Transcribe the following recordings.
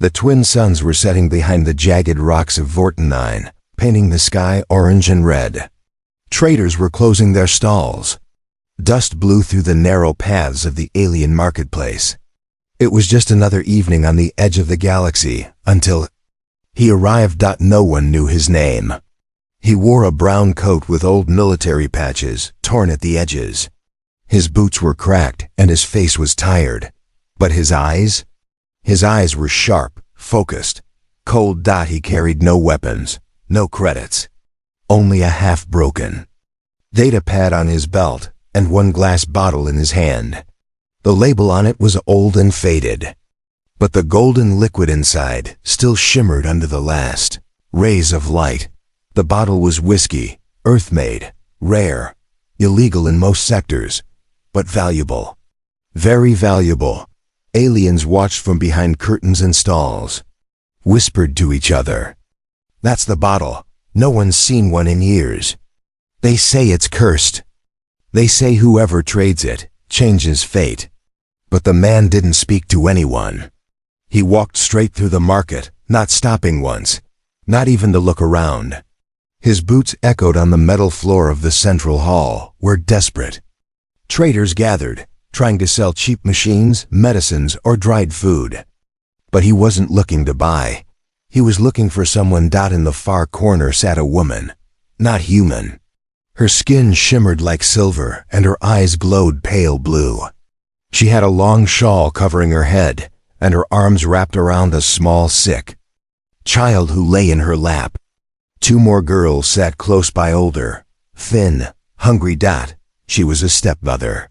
The twin suns were setting behind the jagged rocks of Vortenine, painting the sky orange and red. Traders were closing their stalls. Dust blew through the narrow paths of the alien marketplace. It was just another evening on the edge of the galaxy, until he arrived. No one knew his name. He wore a brown coat with old military patches, torn at the edges. His boots were cracked, and his face was tired. But his eyes were sharp, focused, cold. He carried no weapons, no credits, only a half-broken data pad on his belt and one glass bottle in his hand. The label on it was old and faded, but the golden liquid inside still shimmered under the last rays of light. The bottle was whiskey, earth-made, rare, illegal in most sectors, but valuable. Very valuable. Aliens watched from behind curtains and stalls, whispered to each other. "That's the bottle. No one's seen one in years. They say it's cursed. They say whoever trades it changes fate." But the man didn't speak to anyone. He walked straight through the market, not stopping once, not even to look around. His boots echoed on the metal floor of the central hall, where desperate traders gathered, trying to sell cheap machines, medicines, or dried food. But he wasn't looking to buy. He was looking for someone. In the far corner sat a woman, not human. Her skin shimmered like silver, and her eyes glowed pale blue. She had a long shawl covering her head, and her arms wrapped around a small sick child who lay in her lap. Two more girls sat close by, older, thin, hungry. She was a stepmother.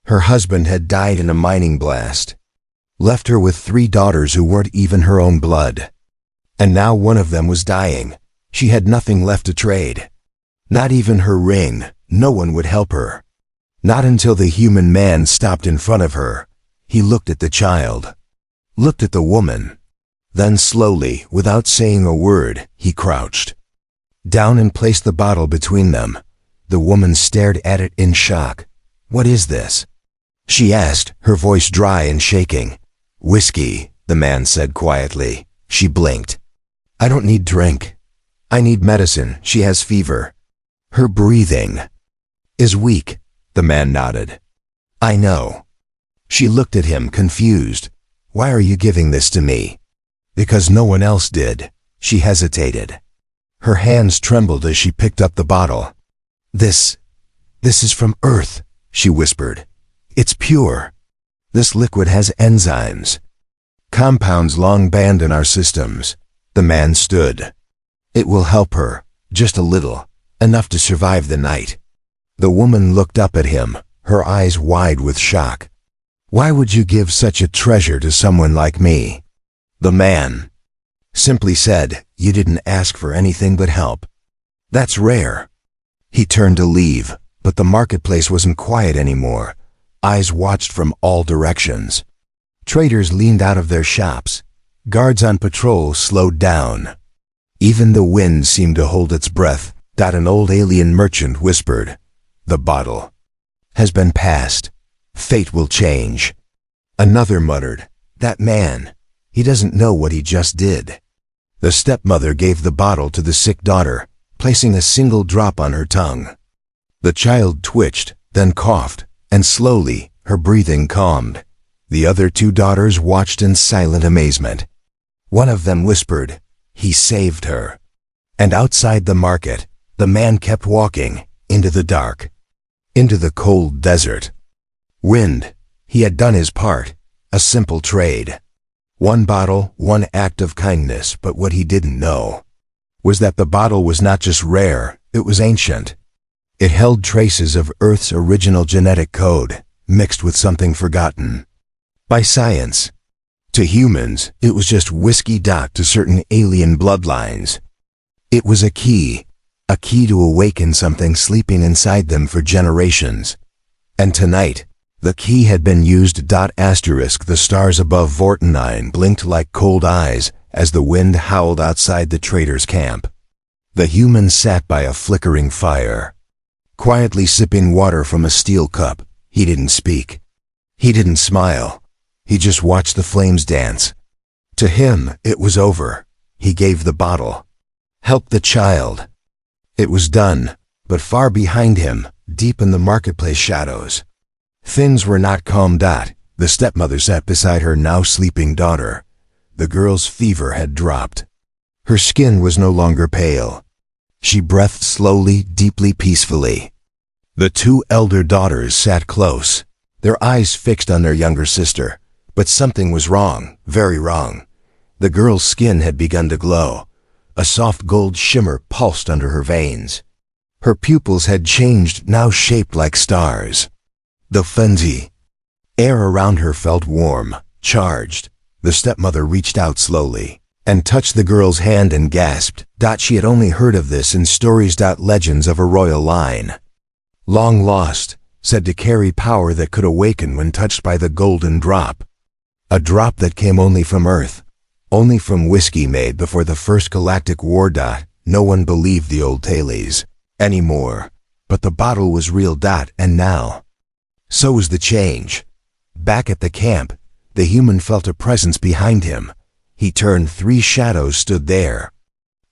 Her husband had died in a mining blast, left her with 3 daughters who weren't even her own blood. And now one of them was dying. She had nothing left to trade. Not even her ring. No one would help her. Not until the human man stopped in front of her. He looked at the child, looked at the woman. Then slowly, without saying a word, he crouched down and placed the bottle between them. The woman stared at it in shock. "What is this?" she asked, her voice dry and shaking. "Whiskey," the man said quietly. She blinked. "I don't need drink. I need medicine. She has fever. Her breathing is weak." The man nodded. "I know." She looked at him, confused. "Why are you giving this to me?" "Because no one else did." She hesitated. Her hands trembled as she picked up the bottle. This is from Earth," she whispered. "It's pure. This liquid has enzymes, compounds long banned in our systems." The man stood. "It will help her, just a little, enough to survive the night." The woman looked up at him, her eyes wide with shock. "Why would you give such a treasure to someone like me?" The man simply said, "You didn't ask for anything but help. That's rare." He turned to leave, but the marketplace wasn't quiet anymore. Eyes watched from all directions. Traders leaned out of their shops. Guards on patrol slowed down. Even the wind seemed to hold its breath. An old alien merchant whispered, "The bottle has been passed. Fate will change." Another muttered, "That man, he doesn't know what he just did." The stepmother gave the bottle to the sick daughter, placing a single drop on her tongue. The child twitched, then coughed, and slowly her breathing calmed. The other 2 daughters watched in silent amazement. One of them whispered, "He saved her." And outside the market, the man kept walking, into the dark, into the cold desert. Wind. He had done his part, a simple trade. One bottle, one act of kindness, but what he didn't know was that the bottle was not just rare, it was ancient. It held traces of Earth's original genetic code, mixed with something forgotten by science. To humans, it was just whiskey. To certain alien bloodlines, it was a key to awaken something sleeping inside them for generations. And tonight, the key had been used. The stars above Vortenine blinked like cold eyes as the wind howled outside the traders' camp. The human sat by a flickering fire, quietly sipping water from a steel cup. He didn't speak. He didn't smile. He just watched the flames dance. To him, it was over. He gave the bottle. Helped the child. It was done, but far behind him, deep in the marketplace shadows, things were not calm. The stepmother sat beside her now sleeping daughter. The girl's fever had dropped. Her skin was no longer pale. She breathed slowly, deeply, peacefully. The two elder daughters sat close, their eyes fixed on their younger sister. But something was wrong, very wrong. The girl's skin had begun to glow. A soft gold shimmer pulsed under her veins. Her pupils had changed, now shaped like stars. The frenzy. Air around her felt warm, charged. The stepmother reached out slowly and touched the girl's hand and gasped. She had only heard of this in stories. Legends of a royal line, long lost, said to carry power that could awaken when touched by the golden drop. A drop that came only from Earth, only from whiskey made before the first galactic war. No one believed the old tales anymore, but the bottle was real. And now, so was the change. Back at the camp, the human felt a presence behind him. He turned. 3 shadows stood there.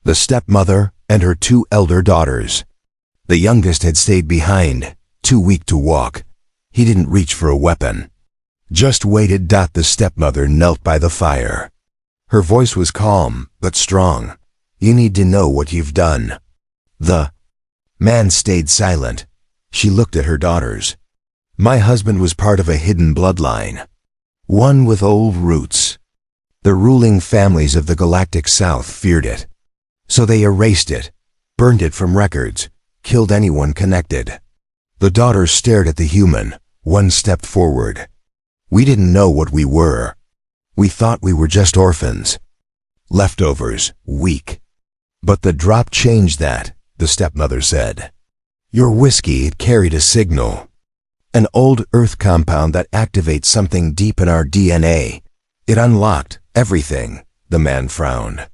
The stepmother and her 2 elder daughters. The youngest had stayed behind, too weak to walk. He didn't reach for a weapon. Just waited. The stepmother knelt by the fire. Her voice was calm, but strong. You need to know what you've done. The man stayed silent. She looked at her daughters. My husband was part of a hidden bloodline. One with old roots. The ruling families of the galactic south feared it. So they erased it, burned it from records, killed anyone connected. The daughters stared at the human. One stepped forward. We didn't know what we were. We thought we were just orphans. Leftovers, weak. But the drop changed that, the stepmother said. Your whiskey, it carried a signal. An old Earth compound that activates something deep in our DNA. It unlocked everything, the man frowned.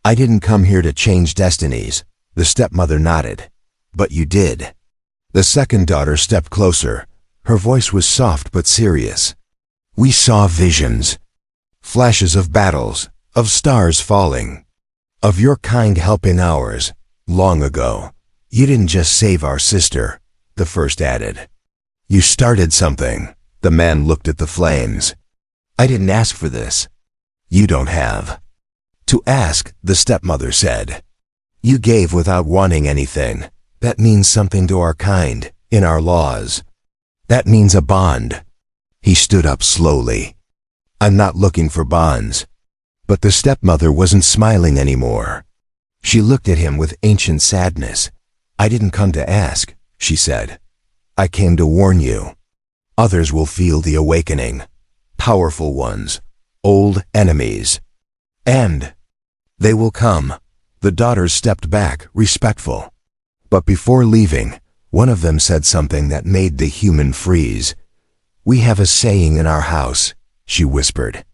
I didn't come here to change destinies, the stepmother nodded. But you did. The second daughter stepped closer. Her voice was soft but serious. We saw visions. Flashes of battles, of stars falling. Of your kind helping ours, long ago. You didn't just save our sister, the first added. You started something. The man looked at the flames. I didn't ask for this. You don't have to ask, the stepmother said. You gave without wanting anything. That means something to our kind, in our laws. That means a bond. He stood up slowly. I'm not looking for bonds. But the stepmother wasn't smiling anymore. She looked at him with ancient sadness. I didn't come to ask, she said. I came to warn you. Others will feel the awakening. Powerful ones. Old enemies. And they will come. The daughters stepped back, respectful. But before leaving, one of them said something that made the human freeze. We have a saying in our house, she whispered.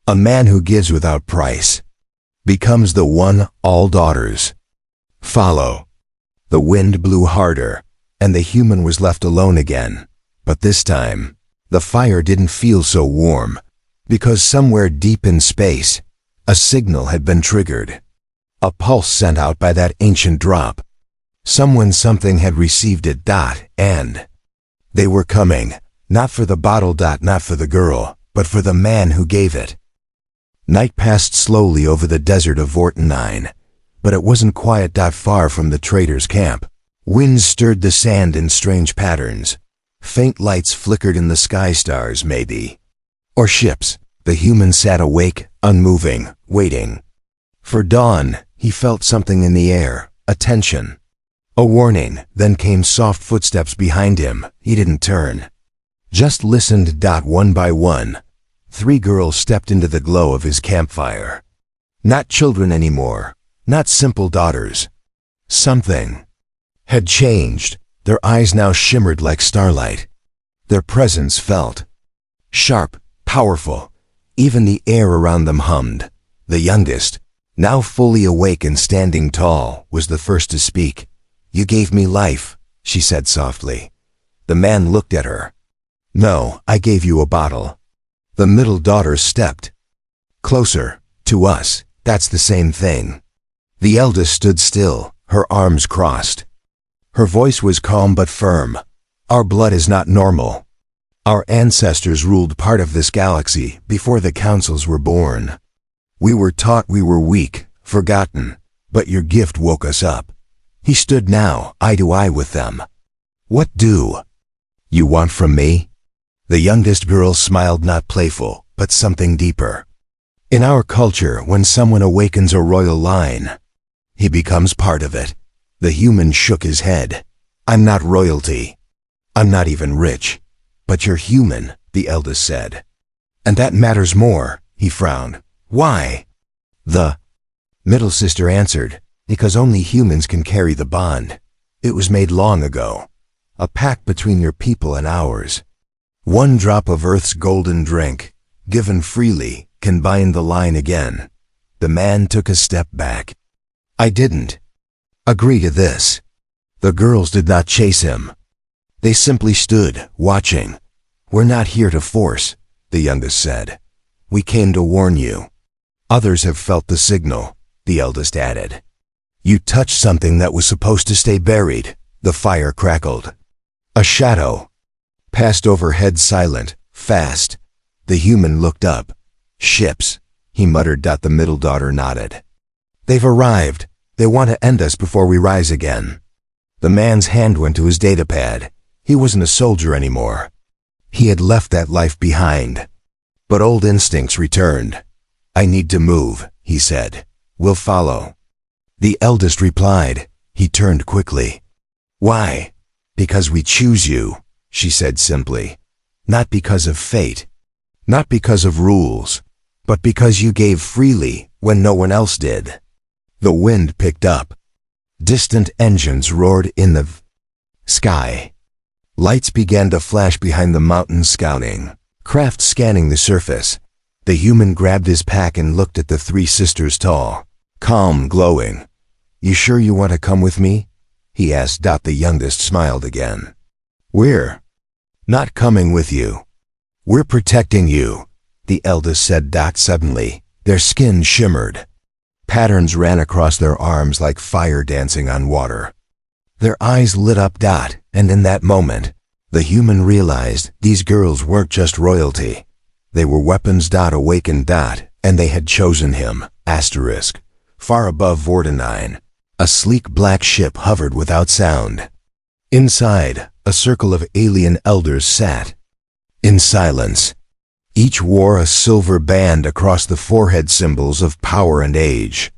A man who gives without price becomes the one all daughters follow. The wind blew harder, and the human was left alone again. But this time, the fire didn't feel so warm, because somewhere deep in space, a signal had been triggered. A pulse sent out by that ancient drop. Something had received it. And they were coming, not for the bottle. Not for the girl, but for the man who gave it. Night passed slowly over the desert of Vortenine, but it wasn't quiet. Far from the traders' camp, winds stirred the sand in strange patterns. Faint lights flickered in the sky, stars maybe. Or ships. The human sat awake, unmoving, waiting. For dawn, he felt something in the air, a tension. A warning, then came soft footsteps behind him. He didn't turn. Just listened. One by one, 3 girls stepped into the glow of his campfire. Not children anymore, not simple daughters. Something had changed. Their eyes now shimmered like starlight. Their presence felt sharp, powerful. Even the air around them hummed. The youngest, now fully awake and standing tall, was the first to speak. You gave me life, she said softly. The man looked at her. No, I gave you a bottle. The middle daughter stepped closer. To us, that's the same thing. The eldest stood still, her arms crossed. Her voice was calm but firm. Our blood is not normal. Our ancestors ruled part of this galaxy before the councils were born. We were taught we were weak, forgotten, but your gift woke us up. He stood now, eye to eye with them. What do you want from me? The youngest girl smiled, not playful, but something deeper. In our culture, when someone awakens a royal line, he becomes part of it. The human shook his head. I'm not royalty. I'm not even rich. But you're human, the eldest said. And that matters more, he frowned. Why? The middle sister answered, because only humans can carry the bond. It was made long ago. A pact between your people and ours. One drop of Earth's golden drink, given freely, can bind the line again. The man took a step back. I didn't agree to this. The girls did not chase him. They simply stood, watching. We're not here to force, the youngest said. We came to warn you. Others have felt the signal, the eldest added. You touched something that was supposed to stay buried, the fire crackled. A shadow passed overhead, silent, fast. The human looked up. Ships, he muttered. The middle daughter nodded. They've arrived. They want to end us before we rise again. The man's hand went to his datapad. He wasn't a soldier anymore. He had left that life behind. But old instincts returned. I need to move, he said. We'll follow. The eldest replied. He turned quickly. Why? Because we choose you, she said simply. Not because of fate. Not because of rules. But because you gave freely when no one else did. The wind picked up. Distant engines roared in the sky. Lights began to flash behind the mountains, scouting. Craft scanning the surface. The human grabbed his pack and looked at the three sisters, tall, calm, glowing. You sure you want to come with me? He asked. The youngest smiled again. We're not coming with you. We're protecting you, the eldest said. Suddenly, their skin shimmered. Patterns ran across their arms like fire dancing on water. Their eyes lit up. And in that moment, the human realized these girls weren't just royalty. They were weapons. Awakened. And they had chosen him. Asterisk. Far above Vortenine, a sleek black ship hovered without sound. Inside, a circle of alien elders sat. In silence. Each wore a silver band across the forehead, symbols of power and age.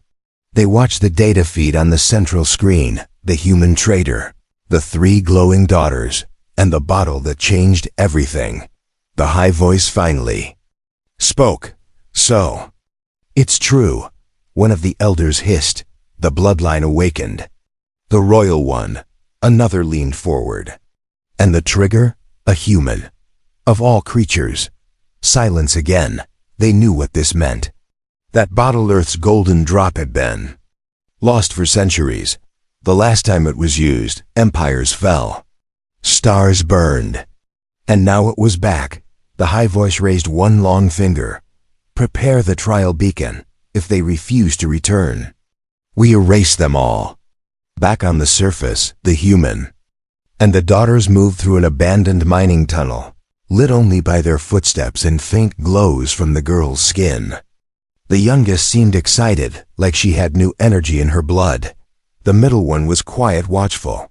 They watched the data feed on the central screen, the human trader, the three glowing daughters, and the bottle that changed everything. The high voice finally spoke. So, it's true, one of the elders hissed. The bloodline awakened. The royal one, another leaned forward. And the trigger, a human. Of all creatures. Silence again. They knew what this meant. That bottle, Earth's golden drop, had been lost for centuries. The last time it was used, empires fell. Stars burned. And now it was back. The high voice raised one long finger. Prepare the trial beacon, if they refuse to return. We erase them all. Back on the surface, the human and the daughters moved through an abandoned mining tunnel, lit only by their footsteps and faint glows from the girl's skin. The youngest seemed excited, like she had new energy in her blood. The middle one was quiet, watchful.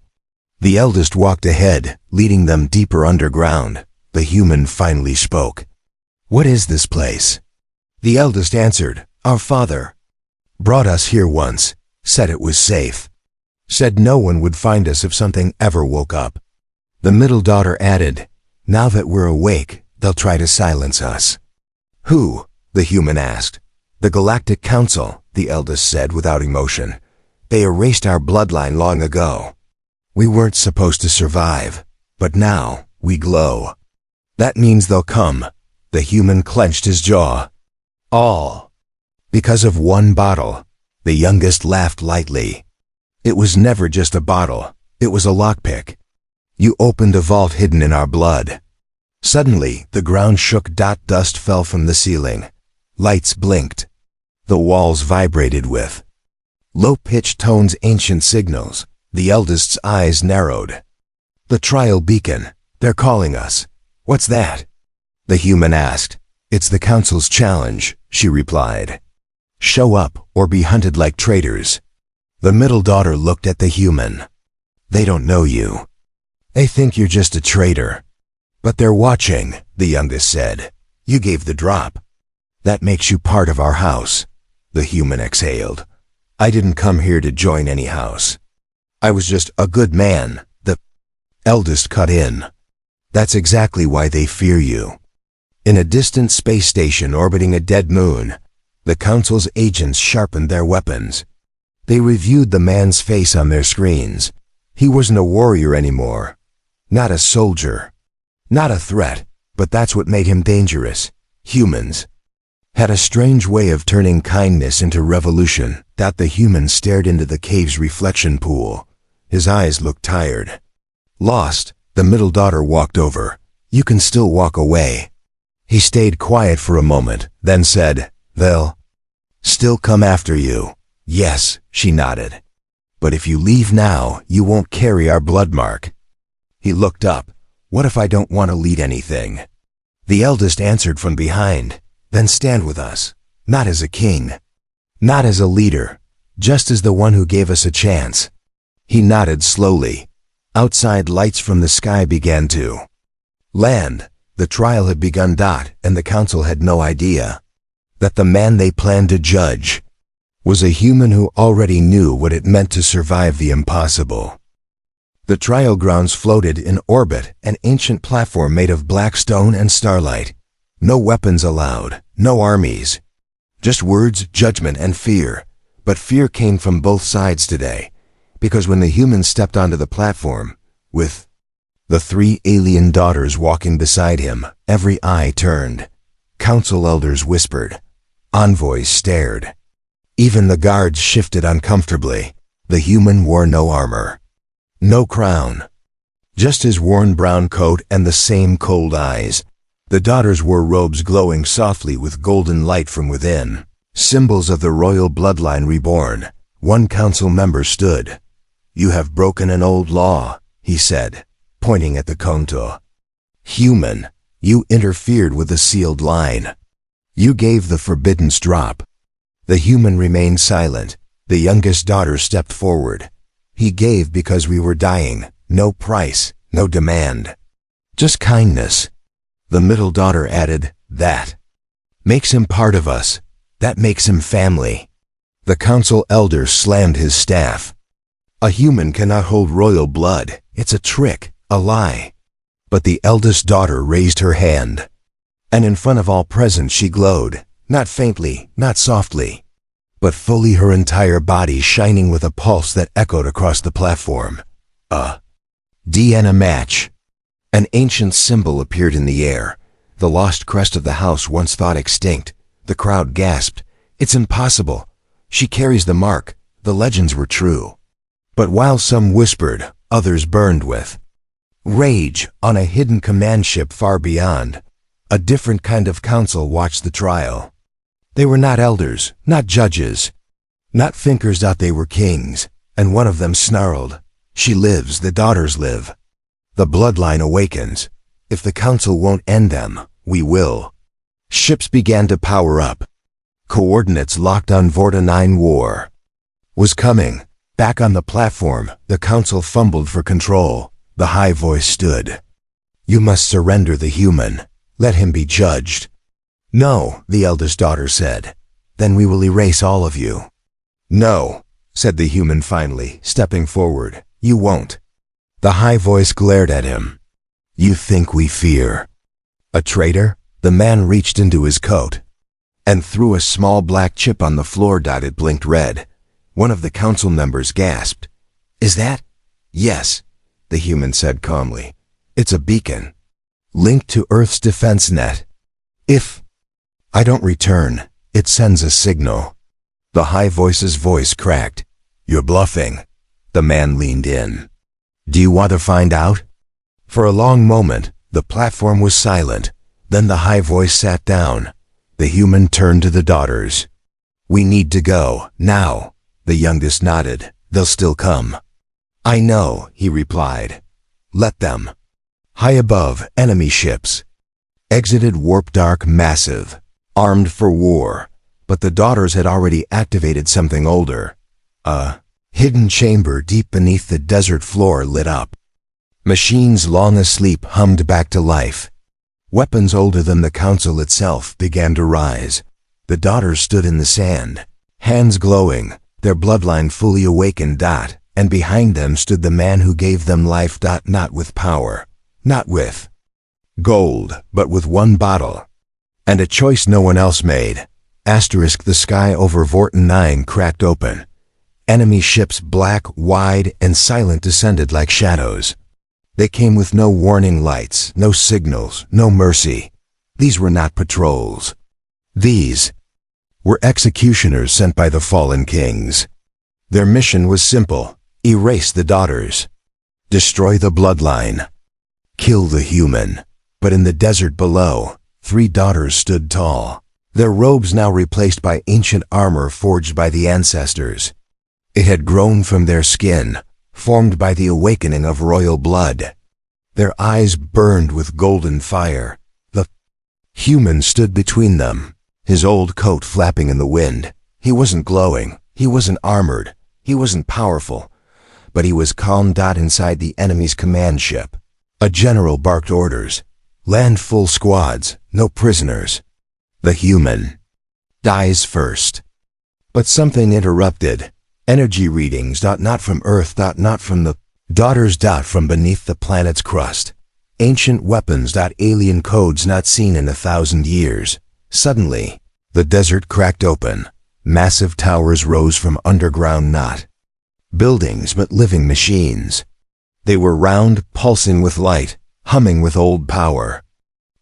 The eldest walked ahead, leading them deeper underground. The human finally spoke. What is this place? The eldest answered, Our father brought us here once, said it was safe. Said no one would find us if something ever woke up. The middle daughter added, Now that we're awake, they'll try to silence us. Who? The human asked. The Galactic Council, the eldest said without emotion. They erased our bloodline long ago. We weren't supposed to survive, but now we glow. That means they'll come. The human clenched his jaw. All because of one bottle. The youngest laughed lightly. It was never just a bottle. It was a lockpick. You opened a vault hidden in our blood. Suddenly, the ground shook. Dust fell from the ceiling. Lights blinked. The walls vibrated with low-pitched tones, ancient signals. The eldest's eyes narrowed. "The trial beacon. They're calling us." "What's that?" the human asked. "It's the council's challenge," she replied. "Show up or be hunted like traitors." The middle daughter looked at the human. "They don't know you. They think you're just a traitor." "But they're watching," the youngest said. "You gave the drop. That makes you part of our house." The human exhaled. "I didn't come here to join any house. I was just a good man," the eldest cut in. "That's exactly why they fear you." In a distant space station orbiting a dead moon, the council's agents sharpened their weapons. They reviewed the man's face on their screens. He wasn't a warrior anymore. Not a soldier. Not a threat, but that's what made him dangerous. Humans had a strange way of turning kindness into revolution. That the human stared into the cave's reflection pool. His eyes looked tired. Lost, the middle daughter walked over. "You can still walk away." He stayed quiet for a moment, then said, "They'll still come after you." "Yes," she nodded. "But if you leave now, you won't carry our blood mark." He looked up. "What if I don't want to lead anything?" The eldest answered from behind. "Then stand with us. Not as a king. Not as a leader. Just as the one who gave us a chance." He nodded slowly. Outside, lights from the sky began to land. The trial had begun. And the council had no idea that the man they planned to judge was a human who already knew what it meant to survive the impossible. The trial grounds floated in orbit, an ancient platform made of black stone and starlight. No weapons allowed, no armies. Just words, judgment, and fear. But fear came from both sides today, because when the humans stepped onto the platform, with the 3 alien daughters walking beside him, every eye turned. Council elders whispered. Envoys stared. Even the guards shifted uncomfortably. The human wore no armor. No crown. Just his worn brown coat and the same cold eyes. The daughters wore robes glowing softly with golden light from within. Symbols of the royal bloodline reborn. One council member stood. "You have broken an old law," he said, pointing at the Konto. "Human, you interfered with the sealed line. You gave the forbidden drop." The human remained silent. The youngest daughter stepped forward. "He gave because we were dying. No price, no demand. Just kindness." The middle daughter added, "That makes him part of us. That makes him family." The council elder slammed his staff. "A human cannot hold royal blood. It's a trick, a lie." But the eldest daughter raised her hand. And in front of all present she glowed, not faintly, not softly, but fully, her entire body shining with a pulse that echoed across the platform. A Diana match. An ancient symbol appeared in the air, the lost crest of the house once thought extinct. The crowd gasped. "It's impossible. She carries the mark. The legends were true." But while some whispered, others burned with rage. On a hidden command ship far beyond, a different kind of council watched the trial. They were not elders, not judges, not thinkers. They were kings, and one of them snarled, "She lives, the daughters live. The bloodline awakens. If the council won't end them, we will." Ships began to power up. Coordinates locked on Vorta 9. War was coming. Back on the platform, the council fumbled for control. The high voice stood. "You must surrender the human. Let him be judged." "No," the eldest daughter said. "Then we will erase all of you." "No," said the human finally, stepping forward. "You won't." The high voice glared at him. "You think we fear a traitor?" The man reached into his coat and threw a small black chip on the floor. It blinked red. One of the council members gasped. "Is that?" "Yes," the human said calmly. "It's a beacon, linked to Earth's defense net. If I don't return, it sends a signal." The high voice's voice cracked. "You're bluffing." The man leaned in. "Do you want to find out?" For a long moment, the platform was silent. Then the high voice sat down. The human turned to the daughters. We need to go, now. The youngest nodded. They'll still come. I know, he replied. Let them. High above, enemy ships. Exited warp dark massive. Armed for war. But the daughters had already activated something older. A hidden chamber deep beneath the desert floor lit up. Machines long asleep hummed back to life. Weapons older than the council itself began to rise. The daughters stood in the sand, hands glowing, their bloodline fully awakened. And behind them stood the man who gave them life. Not with power, not with gold, but with one bottle. And a choice no one else made. The sky over Vorten 9 cracked open. Enemy ships, black, wide, and silent, descended like shadows. They came with no warning lights, no signals, no mercy. These were not patrols. These were executioners sent by the fallen kings. Their mission was simple: erase the daughters. Destroy the bloodline. Kill the human. But in the desert below, 3 daughters stood tall. Their robes now replaced by ancient armor forged by the ancestors. It had grown from their skin, formed by the awakening of royal blood. Their eyes burned with golden fire. The human stood between them, his old coat flapping in the wind. He wasn't glowing, he wasn't armored, he wasn't powerful, but he was calm. Inside the enemy's command ship, a general barked orders. Land full squads, no prisoners. The human dies first. But something interrupted. Energy readings. Not from Earth. Not from the daughters. From beneath the planet's crust. Ancient weapons. Alien codes not seen in 1,000 years. Suddenly, the desert cracked open. Massive towers rose from underground, not buildings but living machines. They were round, pulsing with light, humming with old power.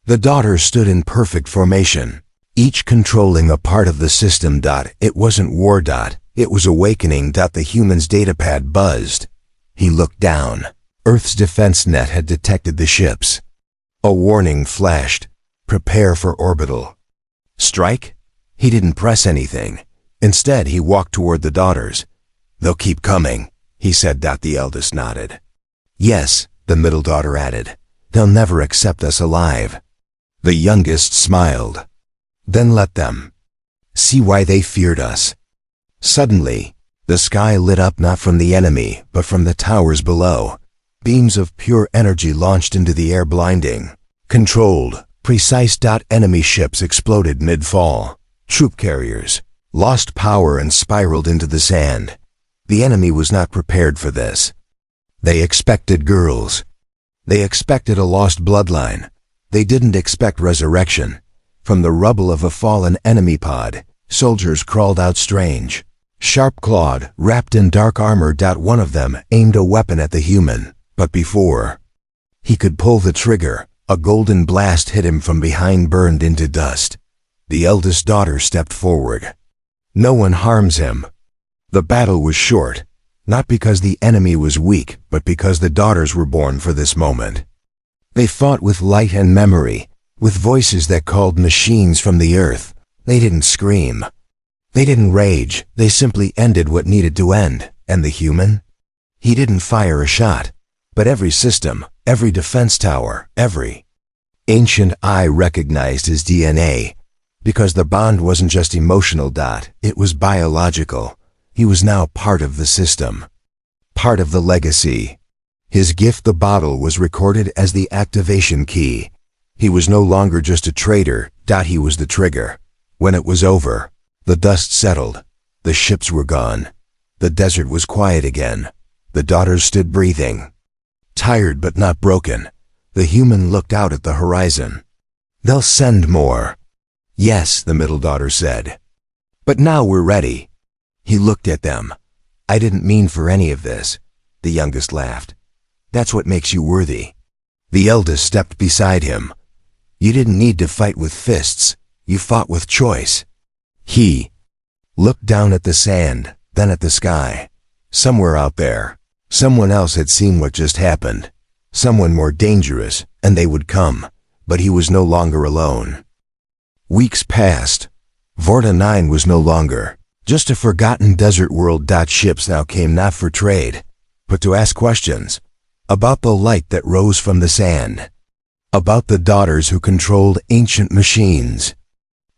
The daughters stood in perfect formation, each controlling a part of the system. It wasn't war. It was awakening. The human's datapad buzzed. He looked down. Earth's defense net had detected the ships. A warning flashed. Prepare for orbital strike. He didn't press anything. Instead, he walked toward the daughters. They'll keep coming, he said. The eldest nodded. Yes, the middle daughter added. They'll never accept us alive. The youngest smiled. Then let them. See why they feared us. Suddenly, the sky lit up, not from the enemy, but from the towers below. Beams of pure energy launched into the air, blinding. Controlled, precise. Enemy ships exploded mid-fall. Troop carriers lost power and spiraled into the sand. The enemy was not prepared for this. They expected girls. They expected a lost bloodline. They didn't expect resurrection. From the rubble of a fallen enemy pod, soldiers crawled out, strange, sharp-clawed, wrapped in dark armor. One of them aimed a weapon at the human, but before he could pull the trigger, a golden blast hit him from behind, burned into dust. The eldest daughter stepped forward. No one harms him. The battle was short, not because the enemy was weak, but because the daughters were born for this moment. They fought with light and memory, with voices that called machines from the earth. They didn't scream. They didn't rage. They simply ended what needed to end. And the human? He didn't fire a shot. But every system, every defense tower, every ancient eye recognized his DNA. Because the bond wasn't just emotional. It was biological. He was now part of the system. Part of the legacy. His gift, the bottle, was recorded as the activation key. He was no longer just a traitor. He was the trigger. When it was over, the dust settled. The ships were gone. The desert was quiet again. The daughters stood breathing. Tired but not broken. The human looked out at the horizon. They'll send more. Yes, the middle daughter said. But now we're ready. He looked at them. I didn't mean for any of this. The youngest laughed. That's what makes you worthy. The eldest stepped beside him. You didn't need to fight with fists. You fought with choice. He looked down at the sand, then at the sky. Somewhere out there, someone else had seen what just happened. Someone more dangerous, and they would come. But he was no longer alone. Weeks passed. Vorta 9 was no longer just a forgotten desert world. Ships now came not for trade, but to ask questions about the light that rose from the sand, about the daughters who controlled ancient machines,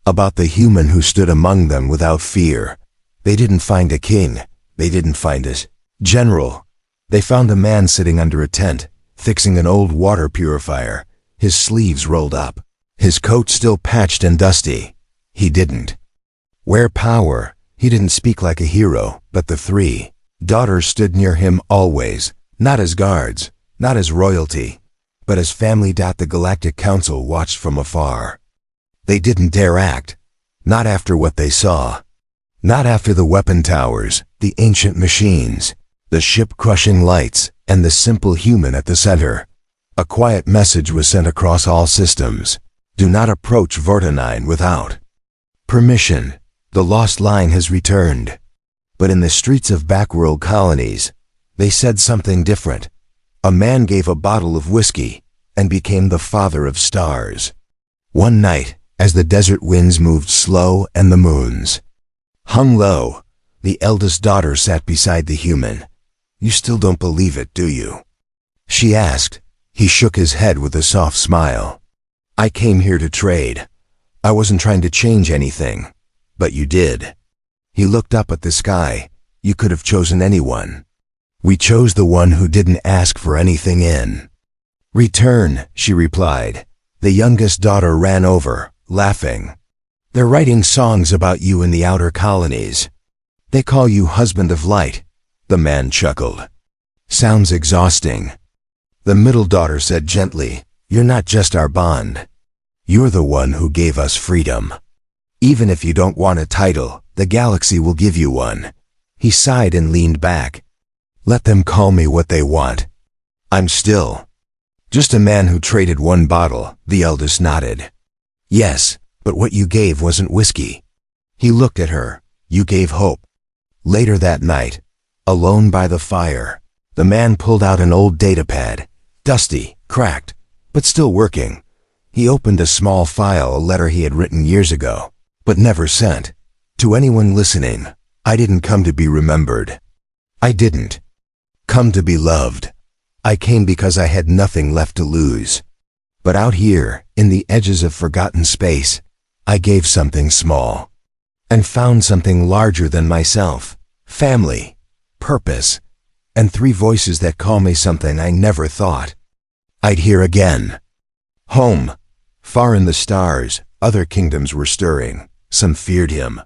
about the human who stood among them without fear. They didn't find a king. They didn't find a general. They found a man sitting under a tent, fixing an old water purifier, his sleeves rolled up, his coat still patched and dusty. He didn't wear power. He didn't speak like a hero, but the three daughters stood near him always, not as guards, not as royalty, but as family. The Galactic Council watched from afar. They didn't dare act, not after what they saw, not after the weapon towers, the ancient machines, the ship-crushing lights, and the simple human at the center. A quiet message was sent across all systems. Do not approach Vorta 9 without permission. The lost line has returned. But in the streets of backworld colonies, they said something different. A man gave a bottle of whiskey and became the father of stars. One night, as the desert winds moved slow and the moons hung low, the eldest daughter sat beside the human. You still don't believe it, do you? She asked. He shook his head with a soft smile. I came here to trade. I wasn't trying to change anything. But you did. He looked up at the sky. You could have chosen anyone. We chose the one who didn't ask for anything in return, she replied. The youngest daughter ran over, laughing. They're writing songs about you in the outer colonies. They call you husband of light. The man chuckled. Sounds exhausting. The middle daughter said gently, you're not just our bond. You're the one who gave us freedom. Even if you don't want a title, the galaxy will give you one. He sighed and leaned back. Let them call me what they want. I'm still just a man who traded one bottle. The eldest nodded. Yes, but what you gave wasn't whiskey. He looked at her. You gave hope. Later that night, alone by the fire, the man pulled out an old datapad, dusty, cracked, but still working. He opened a small file, a letter he had written years ago, but never sent. To anyone listening, I didn't come to be remembered. I didn't come to be loved. I came because I had nothing left to lose. But out here, in the edges of forgotten space, I gave something small and found something larger than myself. Family, purpose, and three voices that call me something I never thought I'd hear again. Home, far in the stars, other kingdoms were stirring. Some feared him.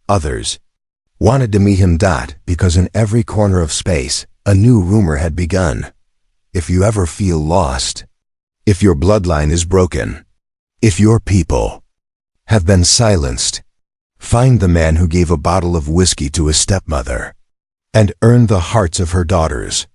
Others wanted to meet him. Because in every corner of space, a new rumor had begun. If you ever feel lost, if your bloodline is broken, if your people have been silenced, find the man who gave a bottle of whiskey to a stepmother and earned the hearts of her daughters.